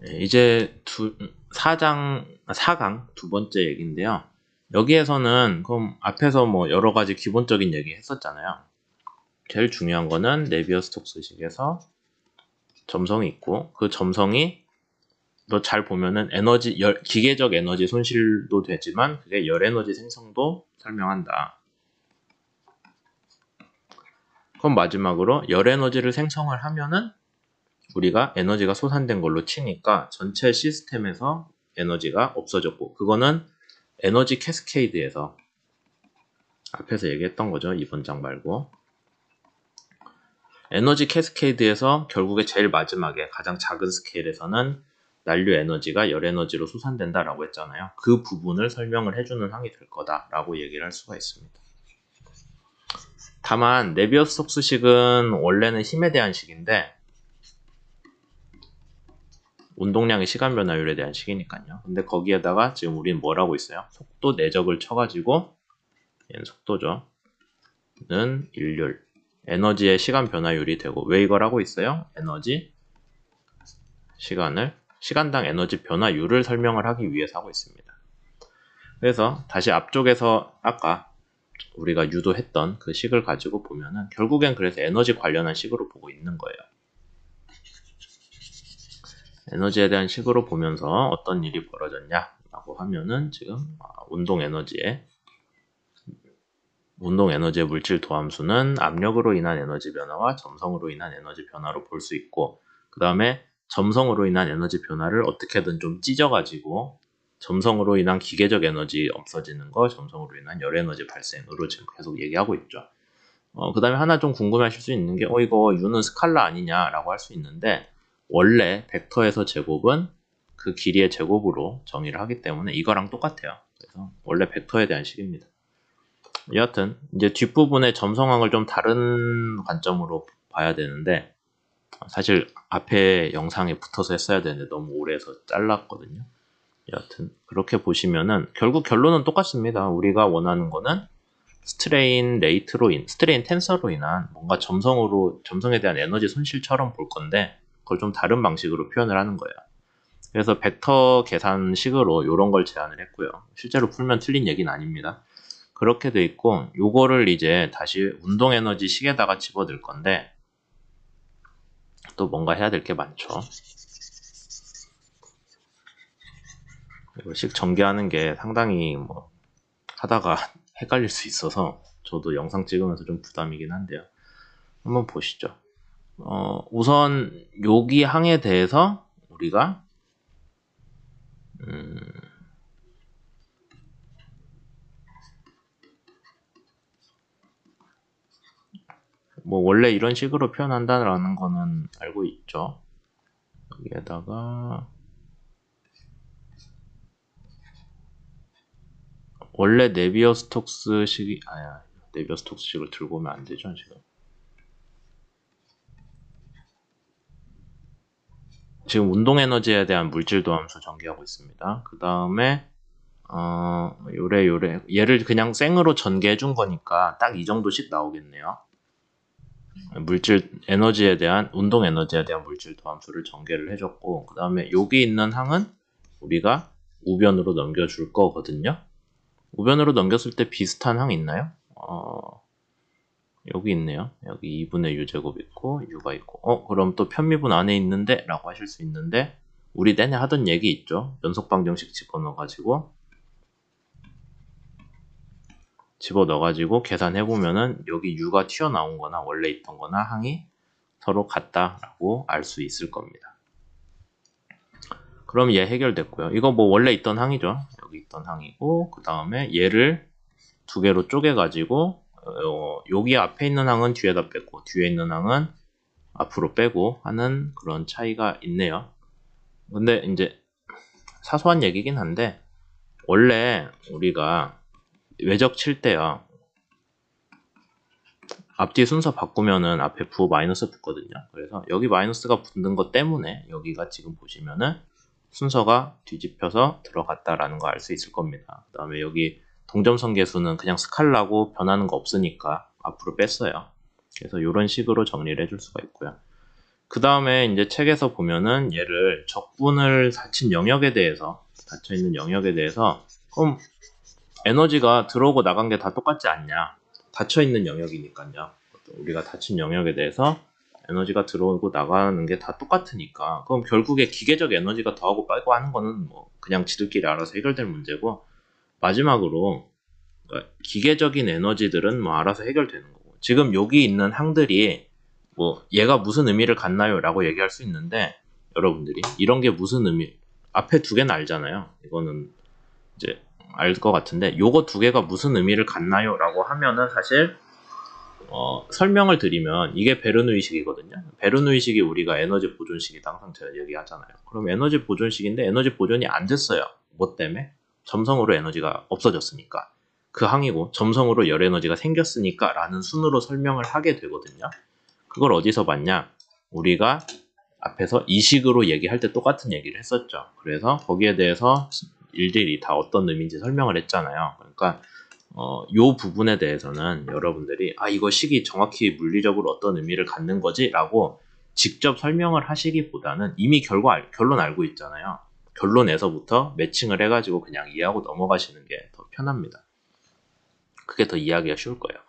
이제 4강 두 번째 얘기인데요. 여기에서는 그럼 앞에서 뭐 여러 가지 기본적인 얘기 했었잖아요. 제일 중요한 거는 네비어-스톡스식에서 점성이 있고 그 점성이 너 잘 보면은 기계적 에너지 손실도 되지만 그게 열 에너지 생성도 설명한다. 그럼 마지막으로 열 에너지를 생성을 하면은 우리가 에너지가 소산된 걸로 치니까 전체 시스템에서 에너지가 없어졌고 그거는 에너지 캐스케이드에서 앞에서 얘기했던 거죠. 이번 장 말고 에너지 캐스케이드에서 결국에 제일 마지막에 가장 작은 스케일에서는 난류 에너지가 열 에너지로 소산된다라고 했잖아요. 그 부분을 설명을 해주는 항이 될 거다라고 얘기를 할 수가 있습니다. 다만 네비어-스톡스식은 원래는 힘에 대한 식인데 운동량의 시간 변화율에 대한 식이니까요. 근데 거기에다가 지금 우리는 뭘 하고 있어요? 속도 내적을 쳐가지고 얘는 속도죠. 는 일률 에너지의 시간 변화율이 되고 왜 이걸 하고 있어요? 에너지 시간당 에너지 변화율을 설명을 하기 위해서 하고 있습니다. 그래서 다시 앞쪽에서 아까 우리가 유도했던 그 식을 가지고 보면은 결국엔 그래서 에너지 관련한 식으로 보고 있는 거예요. 에너지에 대한 식으로 보면서 어떤 일이 벌어졌냐라고 하면은 지금 운동 에너지의 물질 도함수는 압력으로 인한 에너지 변화와 점성으로 인한 에너지 변화로 볼 수 있고 그 다음에 점성으로 인한 에너지 변화를 어떻게든 좀 찢어가지고 점성으로 인한 기계적 에너지 없어지는 거, 점성으로 인한 열 에너지 발생으로 지금 계속 얘기하고 있죠. 그 다음에 하나 좀 궁금해하실 수 있는 게 이거 U는 스칼라 아니냐라고 할 수 있는데 원래 벡터에서 제곱은 그 길이의 제곱으로 정의를 하기 때문에 이거랑 똑같아요. 그래서 원래 벡터에 대한 식입니다. 여하튼 이제 뒷부분의 점성항을 좀 다른 관점으로 봐야 되는데 사실 앞에 영상에 붙어서 했어야 되는데 너무 오래 해서 잘랐거든요. 여하튼 그렇게 보시면은 결국 결론은 똑같습니다. 우리가 원하는 거는 스트레인 텐서로 인한 뭔가 점성에 대한 에너지 손실처럼 볼 건데 그걸 좀 다른 방식으로 표현을 하는 거예요. 그래서 벡터 계산식으로 이런 걸 제안을 했고요. 실제로 풀면 틀린 얘기는 아닙니다. 그렇게 돼 있고 요거를 이제 다시 운동 에너지 식에다가 집어넣을 건데 또 뭔가 해야 될 게 많죠. 이거 식 전개하는 게 상당히 뭐 하다가 헷갈릴 수 있어서 저도 영상 찍으면서 좀 부담이긴 한데요. 한번 보시죠. 우선 여기 항에 대해서 우리가 뭐 원래 이런 식으로 표현한다라는 거는 알고 있죠. 여기에다가 원래 네비어-스톡스식이 네비어-스톡스식을 들고 오면 안 되죠 지금 운동 에너지에 대한 물질도 함수 전개하고 있습니다. 그 다음에 얘를 그냥 생으로 전개해 준 거니까 딱 이 정도씩 나오겠네요. 운동 에너지에 대한 물질 도함수를 전개를 해줬고, 그 다음에 여기 있는 항은 우리가 우변으로 넘겨줄 거거든요. 우변으로 넘겼을 때 비슷한 항 있나요? 여기 있네요. 여기 2분의 u제곱 있고, u가 있고, 그럼 또 편미분 안에 있는데? 라고 하실 수 있는데, 우리 내내 하던 얘기 있죠? 연속 방정식 집어넣어가지고 계산해보면은 여기 u가 튀어나온 거나 원래 있던 거나 항이 서로 같다라고 알 수 있을 겁니다. 그럼 얘 해결됐고요. 이거 뭐 원래 있던 항이죠. 여기 있던 항이고 그 다음에 얘를 두 개로 쪼개가지고 여기 앞에 있는 항은 뒤에다 뺐고 뒤에 있는 항은 앞으로 빼고 하는 그런 차이가 있네요. 근데 이제 사소한 얘기긴 한데 원래 우리가 외적 칠 때요. 앞뒤 순서 바꾸면은 앞에 부호 마이너스 붙거든요. 그래서 여기 마이너스가 붙는 것 때문에 여기가 지금 보시면은 순서가 뒤집혀서 들어갔다라는 거 알 수 있을 겁니다. 그 다음에 여기 동점성계수는 그냥 스칼라고 변하는 거 없으니까 앞으로 뺐어요. 그래서 이런 식으로 정리를 해줄 수가 있고요. 그 다음에 이제 책에서 보면은 얘를 적분을 닫힌 영역에 대해서, 닫혀있는 영역에 대해서, 그럼 에너지가 들어오고 나간 게 다 똑같지 않냐? 닫혀있는 영역이니까요. 우리가 닫힌 영역에 대해서 에너지가 들어오고 나가는 게 다 똑같으니까, 그럼 결국에 기계적 에너지가 더하고 빼고 하는 거는 뭐 그냥 지들끼리 알아서 해결될 문제고, 마지막으로 그러니까 기계적인 에너지들은 뭐 알아서 해결되는 거고, 지금 여기 있는 항들이 뭐 얘가 무슨 의미를 갖나요? 라고 얘기할 수 있는데, 여러분들이 이런 게 무슨 의미, 앞에 두 개는 알잖아요. 이거는 이제 알 것 같은데, 요거 두 개가 무슨 의미를 갖나요? 라고 하면은 사실 설명을 드리면 이게 베르누이식이거든요. 베르누이식이 우리가 에너지 보존식이다 항상 제가 얘기하잖아요. 그럼 에너지 보존식인데 에너지 보존이 안 됐어요. 뭐 때문에? 점성으로 에너지가 없어졌으니까. 그 항이고 점성으로 열 에너지가 생겼으니까 라는 순으로 설명을 하게 되거든요. 그걸 어디서 봤냐? 우리가 앞에서 이 식으로 얘기할 때 똑같은 얘기를 했었죠. 그래서 거기에 대해서 일일이 다 어떤 의미인지 설명을 했잖아요. 그러니까 요 부분에 대해서는 여러분들이 이거 식이 정확히 물리적으로 어떤 의미를 갖는 거지? 라고 직접 설명을 하시기보다는 이미 결론 알고 있잖아요. 결론에서부터 매칭을 해가지고 그냥 이해하고 넘어가시는 게 더 편합니다. 그게 더 이해하기가 쉬울 거예요.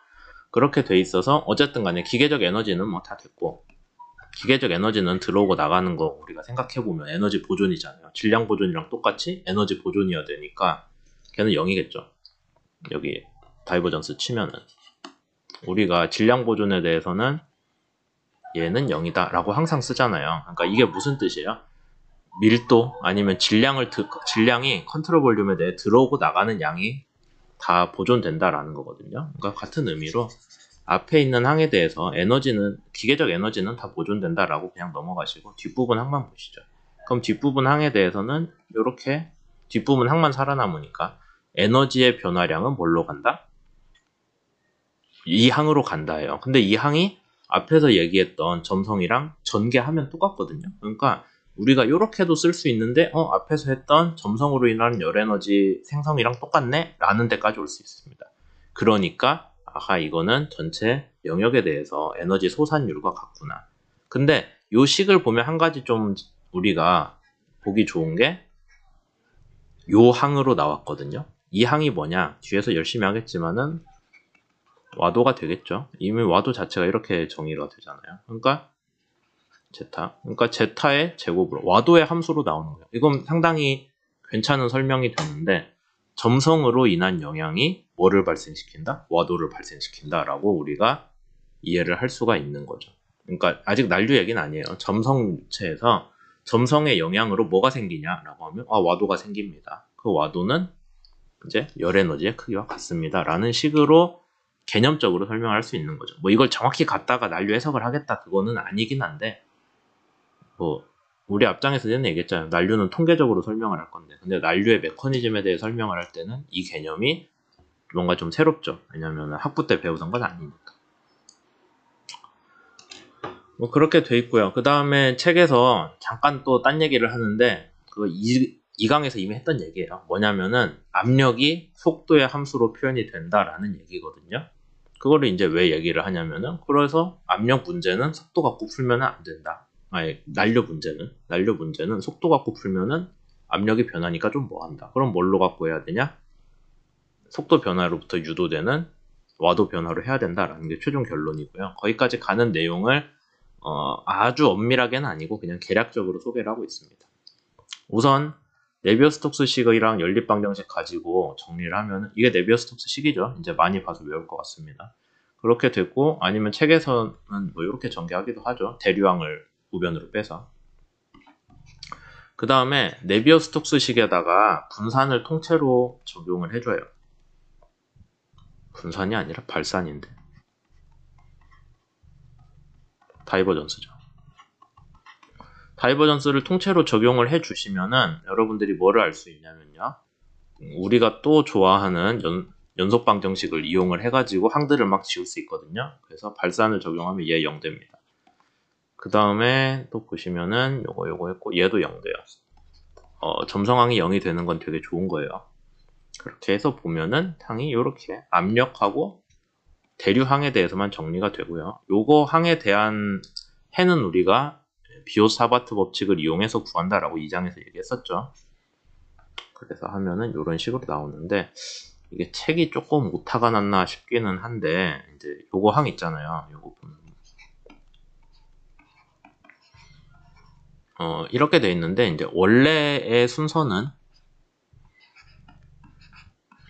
그렇게 돼 있어서 어쨌든 간에 기계적 에너지는 뭐 다 됐고, 기계적 에너지는 들어오고 나가는 거 우리가 생각해보면 에너지 보존이잖아요. 질량 보존이랑 똑같이 에너지 보존이어야 되니까 걔는 0이겠죠. 여기 다이버전스 치면은 우리가 질량 보존에 대해서는 얘는 0이다 라고 항상 쓰잖아요. 그러니까 이게 무슨 뜻이에요? 밀도 아니면 질량이 컨트롤 볼륨에 대해 들어오고 나가는 양이 다 보존된다라는 거거든요. 그러니까 같은 의미로 앞에 있는 항에 대해서 기계적 에너지는 다 보존된다라고 그냥 넘어가시고 뒷부분 항만 보시죠. 그럼 뒷부분 항에 대해서는 이렇게 뒷부분 항만 살아남으니까 에너지의 변화량은 뭘로 간다? 이 항으로 간다예요. 근데 이 항이 앞에서 얘기했던 점성이랑 전개하면 똑같거든요. 그러니까 우리가 이렇게도 쓸 수 있는데 앞에서 했던 점성으로 인한 열에너지 생성이랑 똑같네? 라는 데까지 올 수 있습니다. 그러니까 이거는 전체 영역에 대해서 에너지 소산율과 같구나. 근데 요 식을 보면 한 가지 좀 우리가 보기 좋은 게 요 항으로 나왔거든요. 이 항이 뭐냐? 뒤에서 열심히 하겠지만은 와도가 되겠죠. 이미 와도 자체가 이렇게 정의가 되잖아요. 그러니까 제타의 제곱으로 와도의 함수로 나오는 거예요. 이건 상당히 괜찮은 설명이 되는데, 점성으로 인한 영향이 뭐를 발생시킨다? 와도를 발생시킨다 라고 우리가 이해를 할 수가 있는 거죠. 그러니까 아직 난류 얘기는 아니에요. 점성체에서 점성의 영향으로 뭐가 생기냐라고 하면 와도가 생깁니다. 그 와도는 이제 열에너지의 크기와 같습니다 라는 식으로 개념적으로 설명할 수 있는 거죠. 뭐 이걸 정확히 갖다가 난류 해석을 하겠다 그거는 아니긴 한데, 뭐 우리 앞장에서 전에 얘기했잖아요. 난류는 통계적으로 설명을 할 건데, 근데 난류의 메커니즘에 대해 설명을 할 때는 이 개념이 뭔가 좀 새롭죠. 왜냐면 학부 때 배우던 건 아니니까. 뭐 그렇게 돼 있고요. 그 다음에 책에서 잠깐 또 딴 얘기를 하는데, 그거 2강에서 이미 했던 얘기예요. 뭐냐면은 압력이 속도의 함수로 표현이 된다라는 얘기거든요. 그거를 이제 왜 얘기를 하냐면은, 그래서 압력 문제는 속도 갖고 풀면 안 된다. 난류 문제는 속도 갖고 풀면은 압력이 변하니까 좀 뭐한다. 그럼 뭘로 갖고 해야 되냐? 속도 변화로부터 유도되는 와도 변화로 해야 된다라는 게 최종 결론이고요. 거기까지 가는 내용을 아주 엄밀하게는 아니고 그냥 개략적으로 소개를 하고 있습니다. 우선 네비어스톡스 식이랑 연립방정식 가지고 정리를 하면 이게 네비어스톡스 식이죠. 이제 많이 봐서 외울 것 같습니다. 그렇게 됐고, 아니면 책에서는 뭐 이렇게 전개하기도 하죠. 대류항을 우변으로 빼서. 그 다음에 네비어스톡스 식에다가 분산을 통째로 적용을 해줘요. 분산이 아니라 발산인데, 다이버전스죠. 다이버전스를 통째로 적용을 해주시면은 여러분들이 뭐를 알 수 있냐면요, 우리가 또 좋아하는 연속 방정식을 이용을 해가지고 항들을 막 지울 수 있거든요. 그래서 발산을 적용하면 얘 0됩니다. 그 다음에 또 보시면은 요거 했고 얘도 0돼요. 점성항이 0이 되는 건 되게 좋은 거예요. 그렇게 해서 보면은 항이 이렇게 압력하고 대류항에 대해서만 정리가 되고요. 요거 항에 대한 해는 우리가 비오사바트 법칙을 이용해서 구한다라고 2장에서 얘기했었죠. 그래서 하면은 이런 식으로 나오는데 이게 책이 조금 오타가 났나 싶기는 한데 이제 요거 항 있잖아요. 요거 보면 이렇게 돼 있는데 이제 원래의 순서는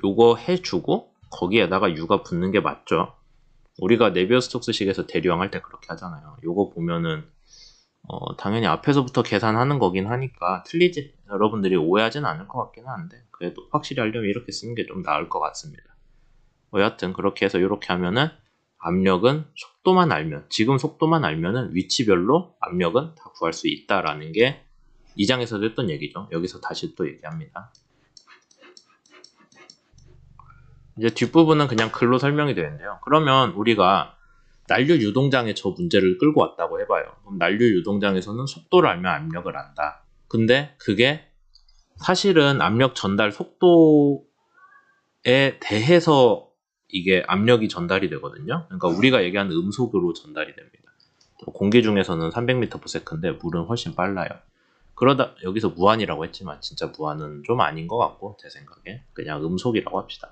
요거 해주고 거기에다가 U가 붙는 게 맞죠. 우리가 네비어스톡스식에서 대류항 할 때 그렇게 하잖아요. 요거 보면은 당연히 앞에서부터 계산하는 거긴 하니까 여러분들이 오해하진 않을 것 같긴 한데 그래도 확실히 하려면 이렇게 쓰는 게 좀 나을 것 같습니다. 여하튼 그렇게 해서 이렇게 하면은 압력은 지금 속도만 알면은 위치별로 압력은 다 구할 수 있다라는 게 2장에서도 했던 얘기죠. 여기서 다시 또 얘기합니다. 이제 뒷부분은 그냥 글로 설명이 되는데요. 그러면 우리가 난류 유동장에 저 문제를 끌고 왔다고 해봐요. 그럼 난류 유동장에서는 속도를 알면 압력을 안다. 근데 그게 사실은 압력 전달 속도에 대해서 이게 압력이 전달이 되거든요. 그러니까 우리가 얘기하는 음속으로 전달이 됩니다. 공기 중에서는 300m/s인데 물은 훨씬 빨라요. 그러다 여기서 무한이라고 했지만 진짜 무한은 좀 아닌 것 같고 제 생각에 그냥 음속이라고 합시다.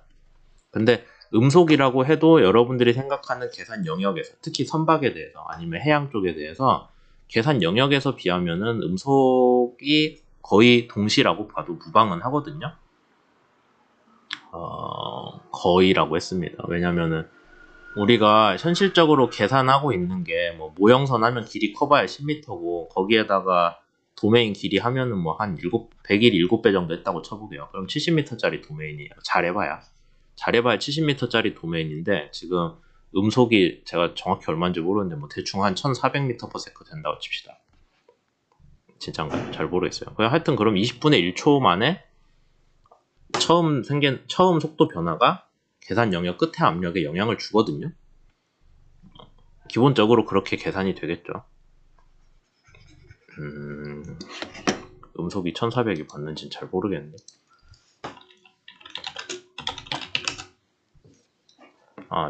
근데 음속이라고 해도 여러분들이 생각하는 계산 영역에서 특히 선박에 대해서 아니면 해양 쪽에 대해서 계산 영역에서 비하면은 음속이 거의 동시라고 봐도 무방은 하거든요. 거의라고 했습니다. 왜냐면은 우리가 현실적으로 계산하고 있는 게 뭐 모형선 하면 길이 커봐야 10m고 거기에다가 도메인 길이 하면은 뭐 한 100일 7배 정도 했다고 쳐보게요. 그럼 70m짜리 도메인이에요. 잘해봐야 70m짜리 도메인인데 지금 음속이 제가 정확히 얼마인지 모르는데 뭐 대충 한 1400m/s 된다고 칩시다. 진짜인가요? 잘 모르겠어요. 하여튼 그럼 20분의 1초 만에 처음 속도 변화가 계산 영역 끝에 압력에 영향을 주거든요. 기본적으로 그렇게 계산이 되겠죠. 음속이 1400이 맞는지는 잘 모르겠는데.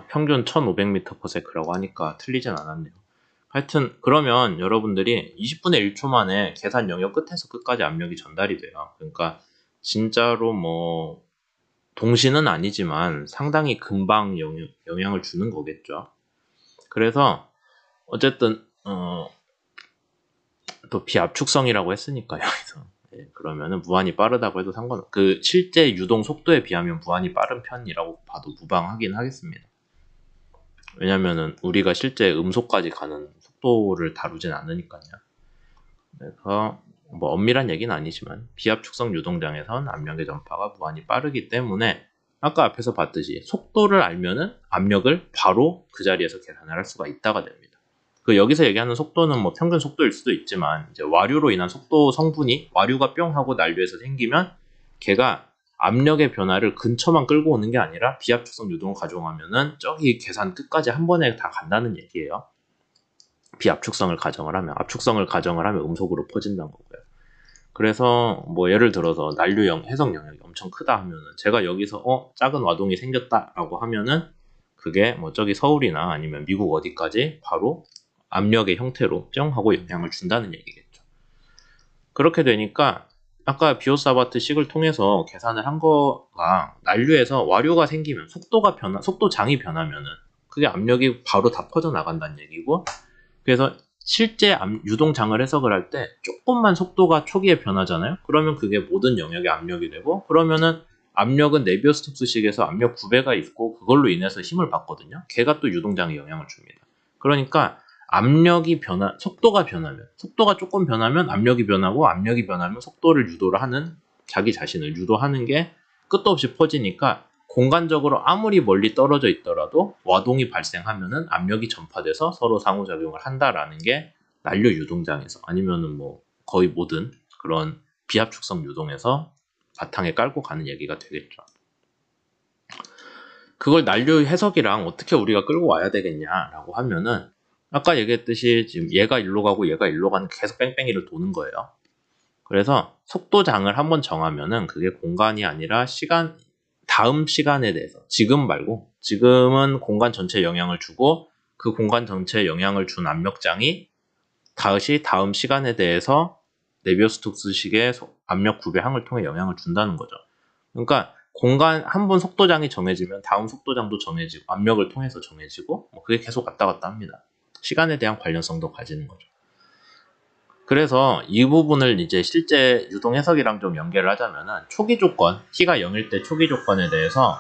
평균 1500m/s라고 하니까 틀리진 않았네요. 하여튼 그러면 여러분들이 20분의 1초 만에 계산 영역 끝에서 끝까지 압력이 전달이 돼요. 그러니까 진짜로 뭐 동시는 아니지만 상당히 금방 영향을 주는 거겠죠. 그래서 어쨌든 또 비압축성이라고 했으니까 여기서 그러면은 무한히 빠르다고 해도 그 실제 유동 속도에 비하면 무한히 빠른 편이라고 봐도 무방하긴 하겠습니다. 왜냐면은 우리가 실제 음속까지 가는 속도를 다루진 않으니까요. 그래서 뭐 엄밀한 얘기는 아니지만 비압축성 유동장에선 압력의 전파가 무한히 빠르기 때문에 아까 앞에서 봤듯이 속도를 알면은 압력을 바로 그 자리에서 계산을 할 수가 있다가 됩니다. 그 여기서 얘기하는 속도는 뭐 평균 속도일 수도 있지만 이제 와류로 인한 속도 성분이 와류가 뿅 하고 난류에서 생기면 걔가 압력의 변화를 근처만 끌고 오는 게 아니라 비압축성 유동을 가정하면은 저기 계산 끝까지 한 번에 다 간다는 얘기예요. 비압축성을 가정을 하면 압축성을 가정을 하면 음속으로 퍼진다는 거고요. 그래서 뭐 예를 들어서 난류 해석 영역이 엄청 크다 하면은 제가 여기서 작은 와동이 생겼다라고 하면은 그게 뭐 저기 서울이나 아니면 미국 어디까지 바로 압력의 형태로 뿅 하고 영향을 준다는 얘기겠죠. 그렇게 되니까 아까 비오사바트 식을 통해서 계산을 한 거가 난류에서 와류가 생기면 속도장이 변하면은 그게 압력이 바로 다 퍼져 나간다는 얘기고 그래서 실제 유동장을 해석을 할 때 조금만 속도가 초기에 변하잖아요. 그러면 그게 모든 영역의 압력이 되고 그러면은 압력은 네비어스톡스식에서 압력 9배가 있고 그걸로 인해서 힘을 받거든요. 걔가 또 유동장에 영향을 줍니다. 그러니까 속도가 변하면 속도가 조금 변하면 압력이 변하고 압력이 변하면 속도를 유도를 하는 자기 자신을 유도하는 게 끝도 없이 퍼지니까 공간적으로 아무리 멀리 떨어져 있더라도 와동이 발생하면은 압력이 전파돼서 서로 상호작용을 한다라는 게 난류 유동장에서 아니면은 뭐 거의 모든 그런 비압축성 유동에서 바탕에 깔고 가는 얘기가 되겠죠. 그걸 난류 해석이랑 어떻게 우리가 끌고 와야 되겠냐라고 하면은 아까 얘기했듯이 지금 얘가 일로 가고 얘가 일로 가는 계속 뺑뺑이를 도는 거예요. 그래서 속도장을 한번 정하면은 그게 공간이 아니라 다음 시간에 대해서 지금 말고 지금은 공간 전체에 영향을 주고 그 공간 전체에 영향을 준 압력장이 다시 다음 시간에 대해서 네비우스-스톡스식의 압력 구배항을 통해 영향을 준다는 거죠. 그러니까 공간 한 번 속도장이 정해지면 다음 속도장도 정해지고 압력을 통해서 정해지고 그게 계속 왔다 갔다 합니다. 시간에 대한 관련성도 가지는 거죠. 그래서 이 부분을 이제 실제 유동 해석이랑 좀 연계를 하자면은 초기 조건, t가 0일 때 초기 조건에 대해서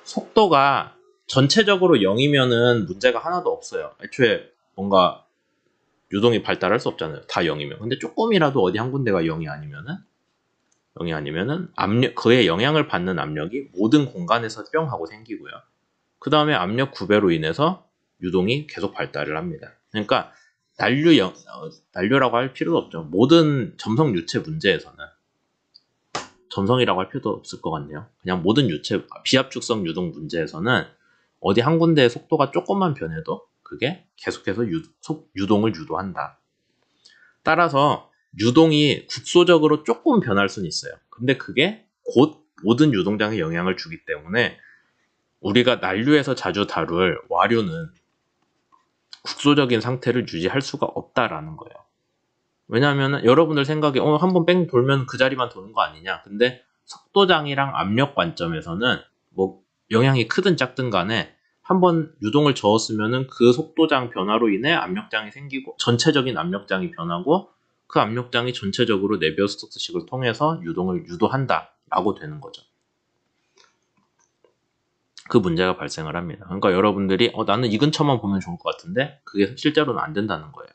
속도가 전체적으로 0이면은 문제가 하나도 없어요. 애초에 뭔가 유동이 발달할 수 없잖아요. 다 0이면. 근데 조금이라도 어디 한 군데가 0이 아니면은 압력, 그에 영향을 받는 압력이 모든 공간에서 뿅 하고 생기고요. 그 다음에 압력 구배로 인해서 유동이 계속 발달을 합니다. 그러니까 난류라고 할 필요도 없죠. 모든 점성 유체 문제에서는 점성이라고 할 필요도 없을 것 같네요. 그냥 모든 유체 비압축성 유동 문제에서는 어디 한 군데의 속도가 조금만 변해도 그게 계속해서 유동을 유도한다. 따라서 유동이 국소적으로 조금 변할 수는 있어요. 근데 그게 곧 모든 유동장에 영향을 주기 때문에 우리가 난류에서 자주 다룰 와류는 국소적인 상태를 유지할 수가 없다라는 거예요. 왜냐하면 여러분들 생각에 한번 뺑 돌면 그 자리만 도는 거 아니냐. 근데 속도장이랑 압력 관점에서는 뭐 영향이 크든 작든 간에 한번 유동을 저었으면은 그 속도장 변화로 인해 압력장이 생기고 전체적인 압력장이 변하고 그 압력장이 전체적으로 네비우스-스톡스식을 통해서 유동을 유도한다라고 되는 거죠. 그 문제가 발생을 합니다. 그러니까 여러분들이 나는 이 근처만 보면 좋을 것 같은데 그게 실제로는 안 된다는 거예요.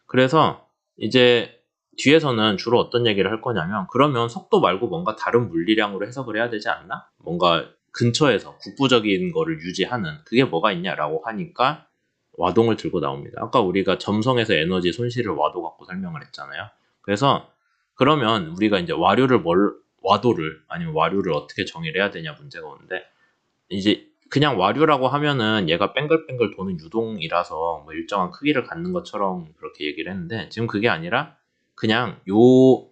그래서 이제 뒤에서는 주로 어떤 얘기를 할 거냐면 그러면 속도 말고 뭔가 다른 물리량으로 해석을 해야 되지 않나? 뭔가 근처에서 국부적인 거를 유지하는 그게 뭐가 있냐라고 하니까 와동을 들고 나옵니다. 아까 우리가 점성에서 에너지 손실을 와도 갖고 설명을 했잖아요. 그래서 그러면 우리가 이제 와도를 아니면 와류를 어떻게 정의를 해야 되냐 문제가 오는데 이제 그냥 와류라고 하면은 얘가 뺑글뺑글 도는 유동이라서 뭐 일정한 크기를 갖는 것처럼 그렇게 얘기를 했는데 지금 그게 아니라 그냥 요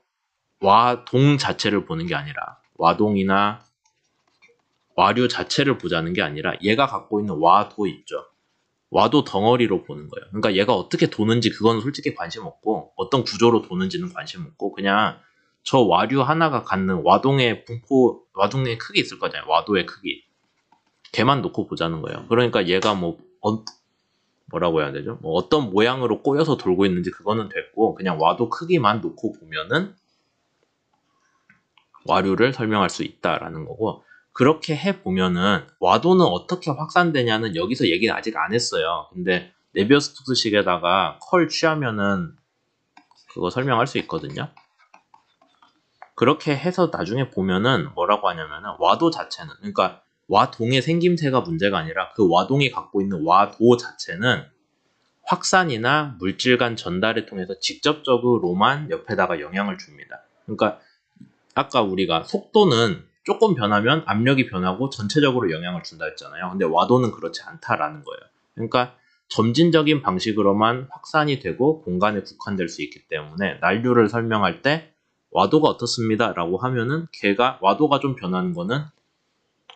와동 자체를 보는 게 아니라 와동이나 와류 자체를 보자는 게 아니라 얘가 갖고 있는 와도 있죠. 와도 덩어리로 보는 거예요. 그러니까 얘가 어떻게 도는지 그건 솔직히 관심 없고 어떤 구조로 도는지는 관심 없고 그냥 저 와류 하나가 갖는 와동의 와동의 크기 있을 거잖아요. 와도의 크기. 걔만 놓고 보자는 거예요. 그러니까 얘가 뭐라고 해야 되죠? 뭐 어떤 모양으로 꼬여서 돌고 있는지 그거는 됐고 그냥 와도 크기만 놓고 보면은 와류를 설명할 수 있다라는 거고 그렇게 해보면은 와도는 어떻게 확산되냐는 여기서 얘기는 아직 안 했어요. 근데 네비우스-스톡스식에다가 컬 취하면은 그거 설명할 수 있거든요. 그렇게 해서 나중에 보면은 뭐라고 하냐면은 와도 자체는 그러니까 와동의 생김새가 문제가 아니라 그 와동이 갖고 있는 와도 자체는 확산이나 물질 간 전달을 통해서 직접적으로만 옆에다가 영향을 줍니다. 그러니까 아까 우리가 속도는 조금 변하면 압력이 변하고 전체적으로 영향을 준다 했잖아요. 근데 와도는 그렇지 않다라는 거예요. 그러니까 점진적인 방식으로만 확산이 되고 공간에 국한될 수 있기 때문에 난류를 설명할 때 와도가 어떻습니다 라고 하면은 걔가 와도가 좀 변하는 거는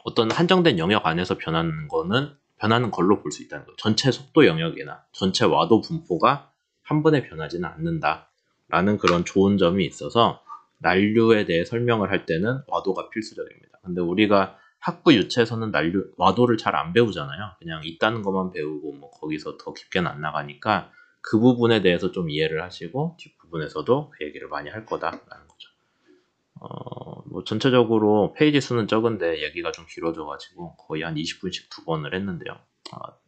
어떤 한정된 영역 안에서 변하는 걸로 볼 수 있다는 거예요. 전체 속도 영역이나 전체 와도 분포가 한 번에 변하지는 않는다라는 그런 좋은 점이 있어서 난류에 대해 설명을 할 때는 와도가 필수적입니다. 근데 우리가 학부 유체에서는 와도를 잘 안 배우잖아요. 그냥 있다는 것만 배우고 뭐 거기서 더 깊게는 안 나가니까 그 부분에 대해서 좀 이해를 하시고 뒷부분에서도 그 얘기를 많이 할 거다라는 거죠. 뭐 전체적으로 페이지 수는 적은데 얘기가 좀 길어져가지고 거의 한 20분씩 2번을 했는데요.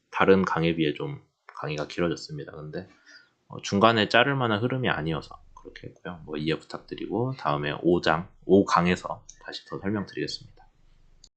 다른 강의에 비해 좀 강의가 길어졌습니다. 근데 중간에 자를 만한 흐름이 아니어서 그렇게 했고요. 뭐 이해 부탁드리고 다음에 5강에서 다시 더 설명드리겠습니다.